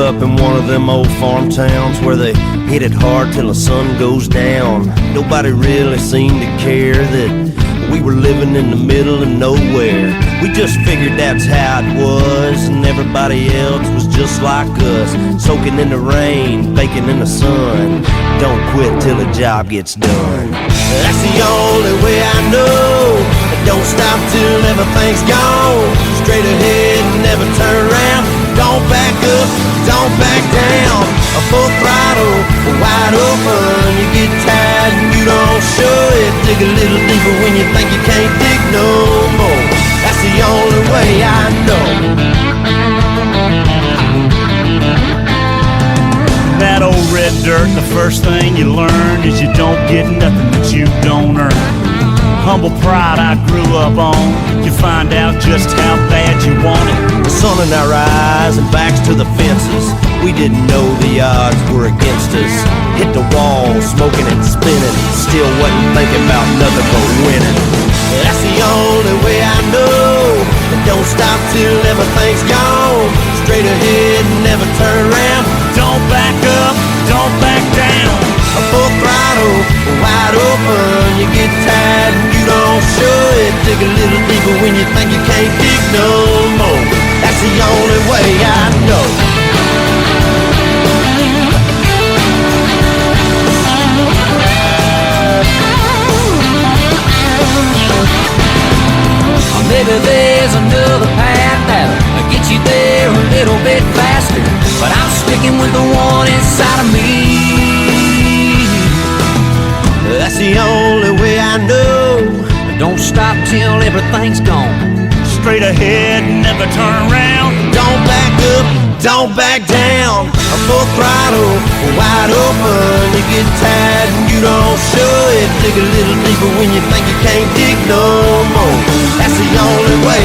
Up in one of them old farm towns where they hit it hard till the sun goes down. Nobody really seemed to care that we were living in the middle of nowhere. We just figured that's how it was, and everybody else was just like us, soaking in the rain, baking in the sun. Don't quit till the job gets done. That's the only way I know. Don't stop till everything's gone. Straight ahead and never turn around. Don't back up, don't back down. A full throttle, wide open. You get tired and you don't show it. Dig a little deeper when you think you can't dig no more. That's the only way I know. That old red dirt, the first thing you learn is you don't get nothing that you don't earn. Humble pride I grew up on. You find out just how bad you want it. The sun in our eyes and backs to the fences. We didn't know the odds were against us. Hit the wall, smoking and spinning. Still wasn't thinking about nothing but winning. That's the only way I know. Don't stop till everything's gone. Straight ahead and never turn around. Don't back up, don't back down. A full throttle, wide open. You get tired and you don't show it. Dig a little deeper when you think you can't dig no more. That's the only way I know. Maybe there's another path that'll get you there a little bit faster, but I'm sticking with the one inside of me. That's the only way I know. Don't stop till everything's gone. Straight ahead, never turn around. Don't back up, don't back down. A full throttle, wide open. You get tired and you don't show it. Dig a little deeper when you think you can't dig no more. That's the only way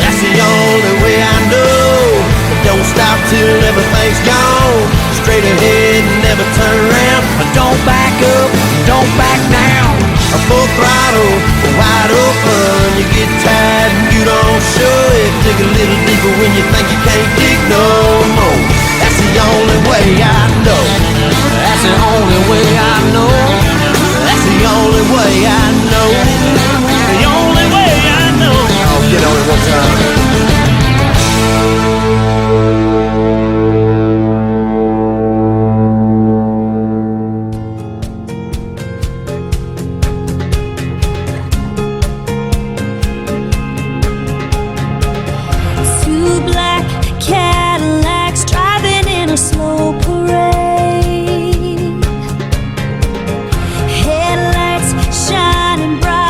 that's the only way I know. Don't stop till everything's gone. Straight ahead and never turn around. Don't back up, don't back down. A full throttle, wide open. You get tired and you don't show it. Dig a little deeper when you think you can't dig no more. That's the only way I know. That's the only way I know. That's the only way I know. The only way I know. Oh, get on it one time. Headlights shining bright.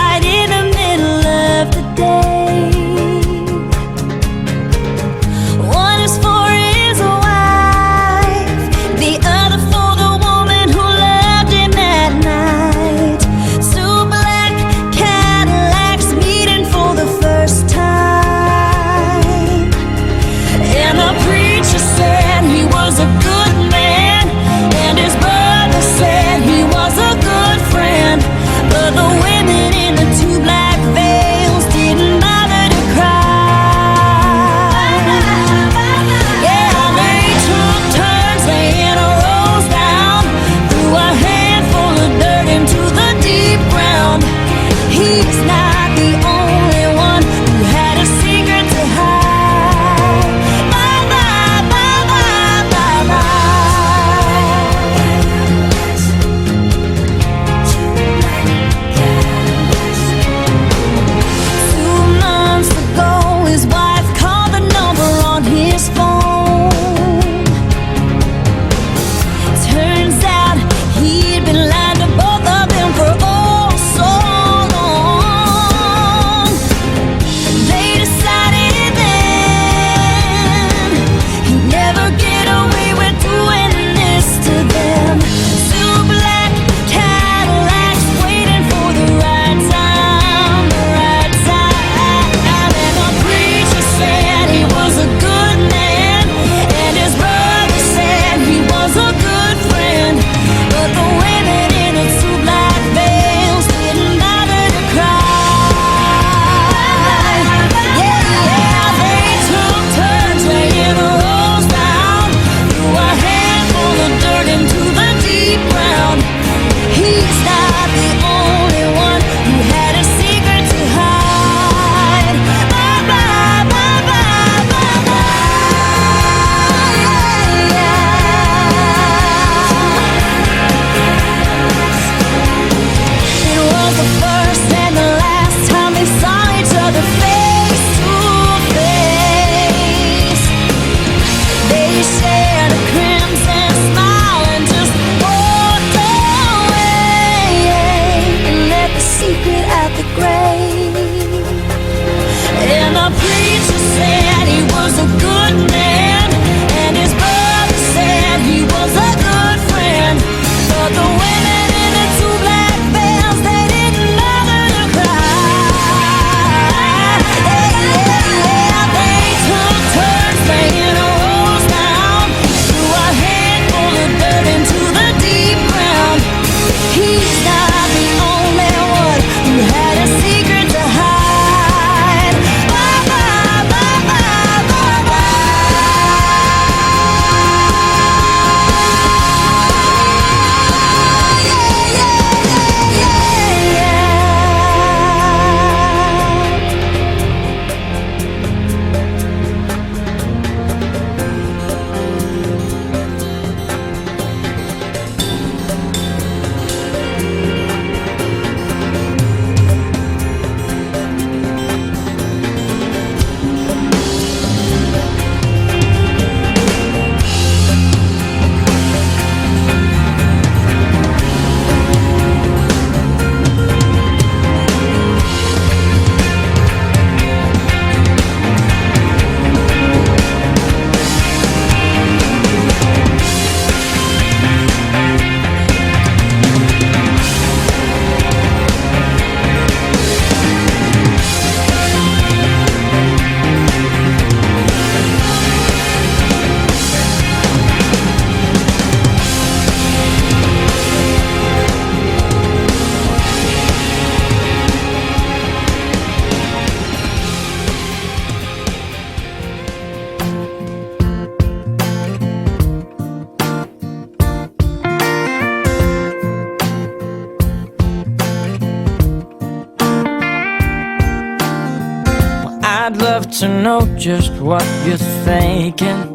I'd love to know just what you're thinking.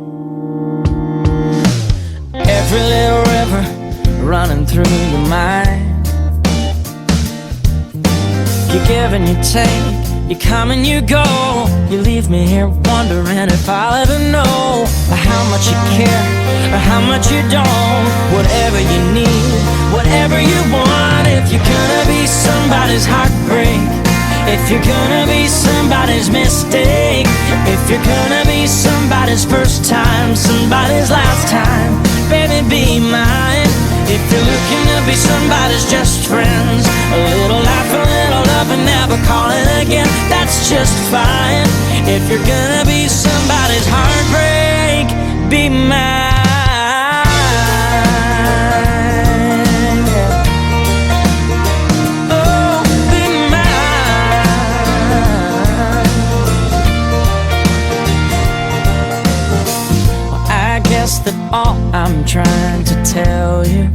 Every little river running through your mind. You give and you take, you come and you go. You leave me here wondering if I'll ever know how much you care or how much you don't. Whatever you need, whatever you want. If you're gonna be somebody's heartbreak, if you're gonna be somebody's mistake, if you're gonna be somebody's first time, somebody's last time, baby, be mine. If you're looking to be somebody's just friends, a little laugh, a little love, and never call it again, that's just fine. If you're gonna be somebody's heartbreak, be mine. Oh, be mine. Well, I guess that all I'm trying to tell you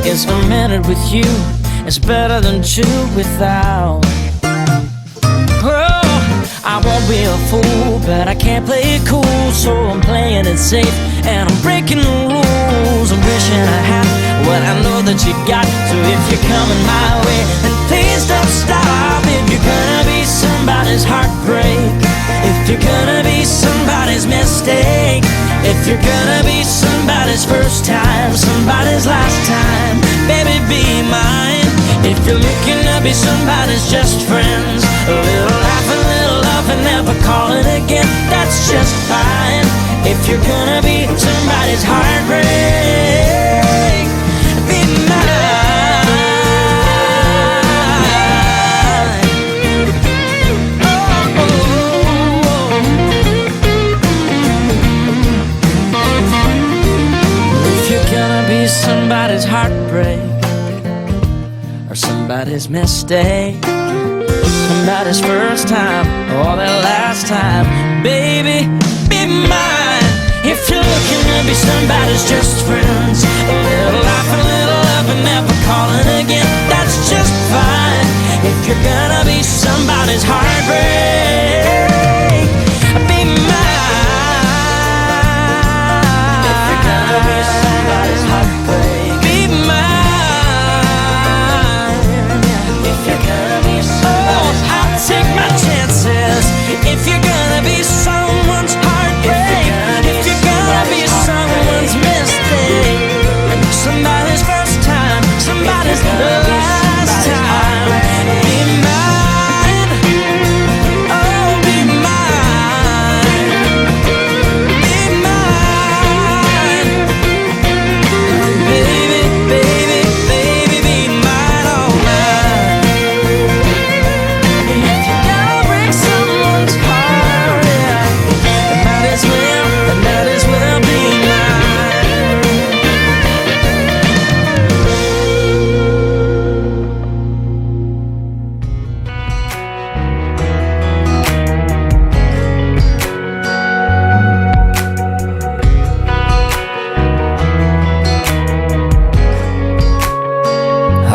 is a minute with you is better than two without. Oh, I won't be a fool, but I can't play it cool, so I'm playing it safe and I'm breaking the rules. I'm wishing I had what I know that you got. So if you're coming my way, then please don't stop. If you're gonna be somebody's heartbreak, if you're gonna be somebody's mistake, if you're gonna be somebody's first time, somebody's last time, baby, be mine. If you're looking to be somebody's just friends, a little laugh, a little love, and never call it again, that's just fine. If you're gonna be somebody's heartbreak, be mine. If you're gonna be somebody's heartbreak, or somebody's mistake, somebody's first time or their last time, baby, be mine. If you're looking to be somebody's just friends, a little laugh, a little love, and never call it again, that's just fine. If you're gonna be somebody's heartbreak, be mine. If you're gonna be somebody's heartbreak, be mine. If you're gonna be somebody's heartbreak, I'll take my chances. If you're gonna be someone's heartbreak, if you're gonna be someone's mistake, somebody's first time, somebody's last time, be mine. Oh, be mine. Be mine. Baby, baby, baby, be mine, oh mine. If you're gonna break someone's heart, yeah, it might as well be mine.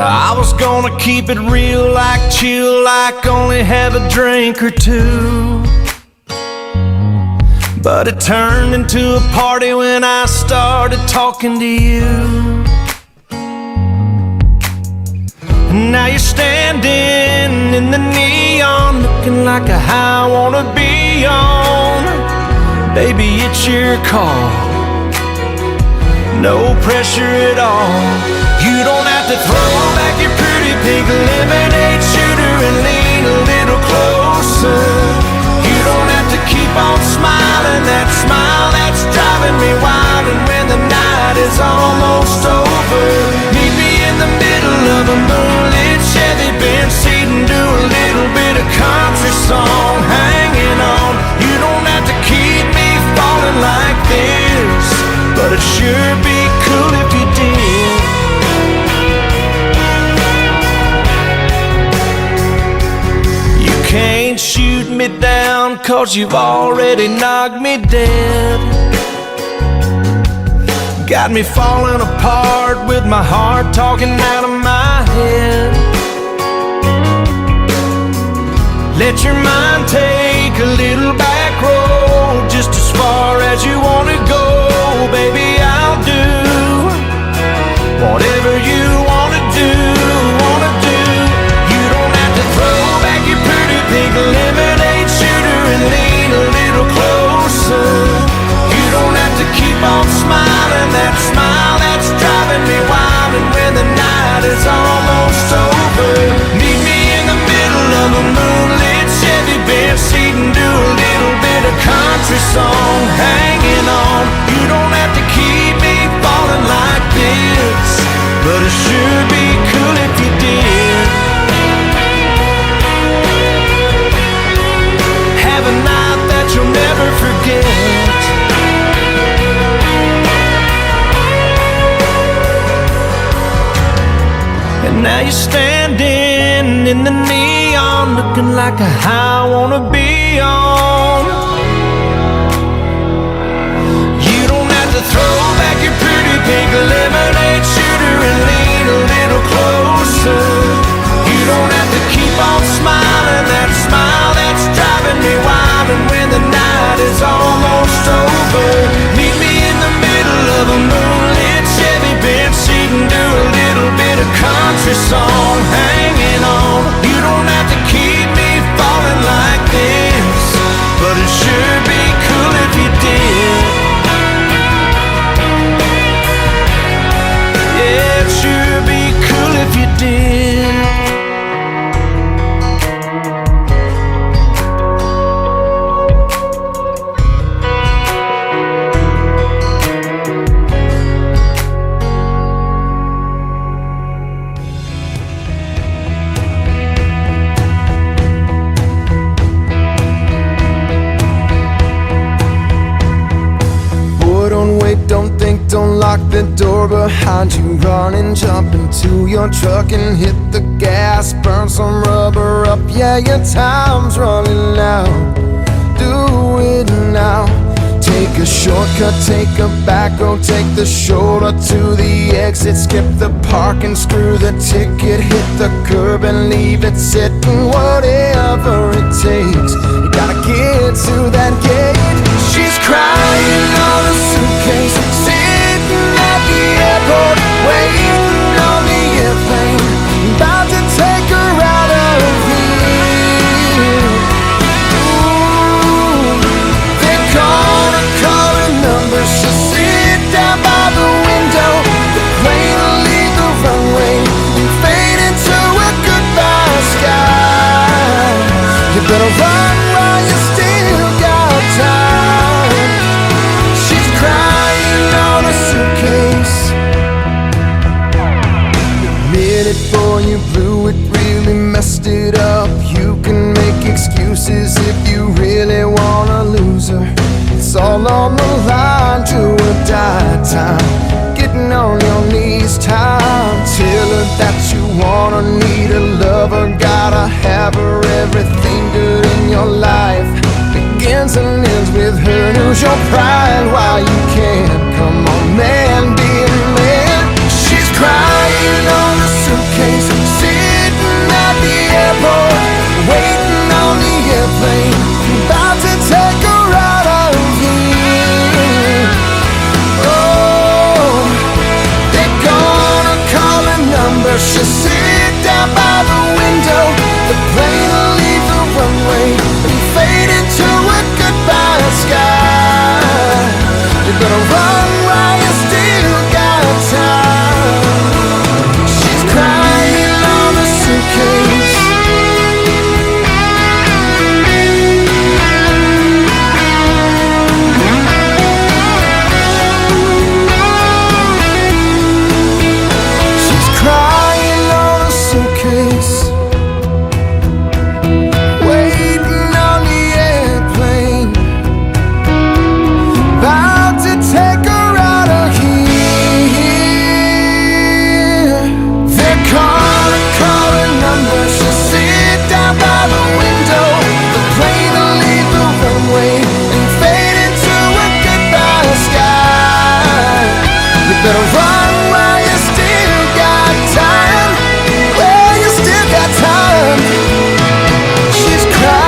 I was gonna keep it real, like chill, like only have a drink or two, but it turned into a party when I started talking to you. And now you're standing in the neon, looking like a high I wanna be on. Baby, it's your call, no pressure at all. You don't have to throw back your pretty pink lemonade shooter and lean a little closer. You don't have to keep on smiling, that smile that's driving me wild. And when the night is almost over, meet me in the middle of a moonlit Chevy Benz seat and do a little bit of country song, hanging on. You don't have to keep me falling like this, but it'd sure be cool if you did. You can't shoot me down, 'cause you've already knocked me dead. Got me falling apart with my heart talking out of my head. Let your mind take a little back road, just as far as you wanna go. Baby, I'll do whatever you wanna do, wanna do. You don't have to throw back your pretty pink lemonade shooter and lean a little closer. You don't have to keep on smiling, that smile that's driving me wild. And when the night is almost over, meet me in the middle of a moonlit Chevy bench seat and do a little bit of country song, hanging on. You don't have to keep me falling like this, but it sure be cool if you did. Have a night that you'll never forget. And now you're standing in the neon, looking like a high I wanna be on. You don't have to throw back your pretty pink lemonade shooter and lean a little closer. You don't have to keep on smiling, that smile that's driving me wild. And when the night is almost over, meet me in the middle of a moonlit Chevy bench seat and do a little bit of country song, hanging on. You don't have to keep me falling like this, but it sure be cool if you did. Yeah, it sure be cool if you did. Don't think, don't lock the door behind you. Run and jump into your truck and hit the gas. Burn some rubber up, yeah, your time's running out. Do it now. Take a shortcut, take a back road, take the shoulder to the exit. Skip the park and screw the ticket. Hit the curb and leave it sitting. Whatever it takes, you gotta get to that gate. She's crying on a suitcase, sitting at the airport, waiting on the airplane, about to take her out of here. Ooh, they're gonna call her number. She'll sit down by the window. The plane will leave the runway and fade into a goodbye sky. You better run while you still got time. She's crying on a suitcase. Admit it, boy, you blew it, really messed it up. You can make excuses if you really wanna lose her. It's all on the line, do or die time. Getting on your knees time. Tell her that you wanna, need a lover, gotta have her. Everything good in your life begins and ends with her. Lose your pride while you can. Come on, man, be a man. She's crying on the suitcase, sitting at the airport, waiting on the airplane, about to take her out of here. Oh, they're gonna call a number. She'll sit down by the window. The plane will leave the runway and fade into a goodbye sky. You better run while you still got time. She's crying on a suitcase. She's crying on a suitcase, waiting on the airplane, about to take her out of here. They're gonna call her number. She'll sit down by the window. The plane will leave the runway and fade into a goodbye sky. You better run while you still got time. Well, you still got time. She's crying.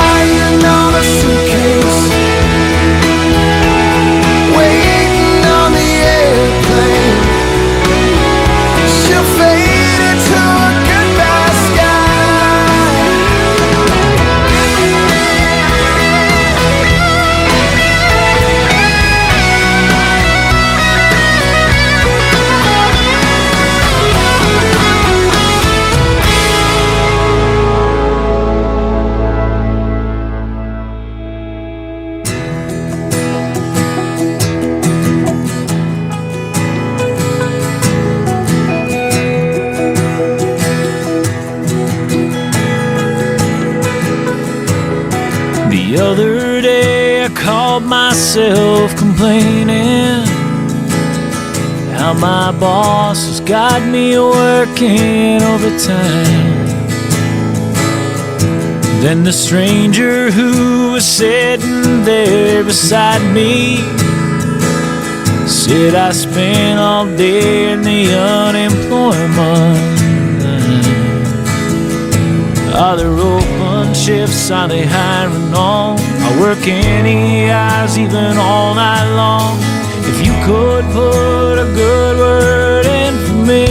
The other day I called myself complaining how my boss has got me working overtime. Then the stranger who was sitting there beside me said I spent all day in the unemployment line. Are there open shifts? Are they hiring on? I work any hours, even all night long. If you could put a good word in for me.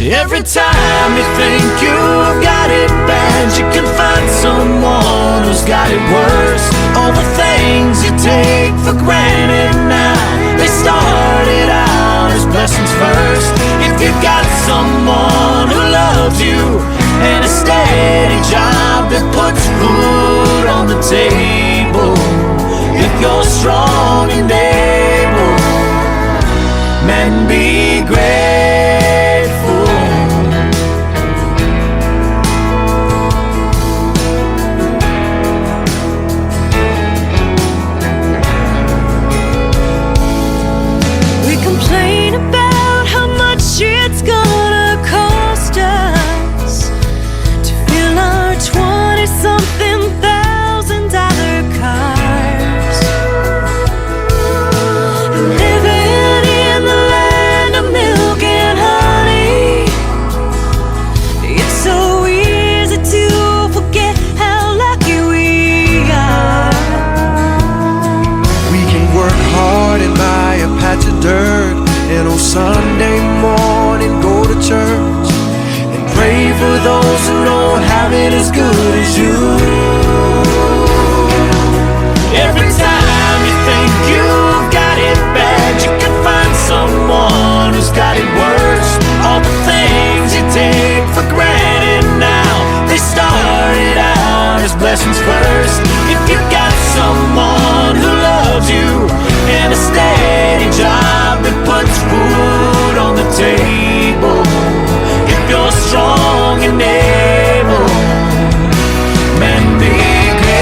Every time you think you've got it bad, you can find someone who's got it worse. All the things you take for granted now, they started out as blessings first. If you've got someone who loves you and a steady job that puts food on the table, if you're strong and able, man, be grateful. We complain about how much it's gonna cost us to fill our 20-something $1,000 cars. Living in the land of milk and honey, it's so easy to forget how lucky we are. We can work hard and buy a patch of dirt, and on Sunday morning go to church and pray for those who don't have it as good as you. Every time you think you've got it bad, you can find someone who's got it worse. All the things you take for granted now, they started out as blessings first. If you've got someone who loves you and a steady job that puts food on the table, if you're strong and able, man, be grateful.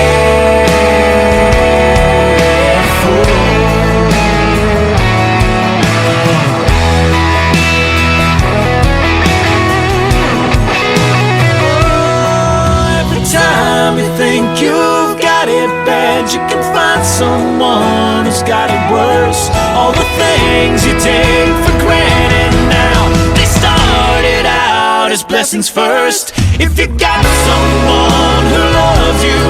Every time you think you've got it bad, you can find someone who's got it worse. All the things you take for granted now, they started out as blessings first. If you got someone who loves you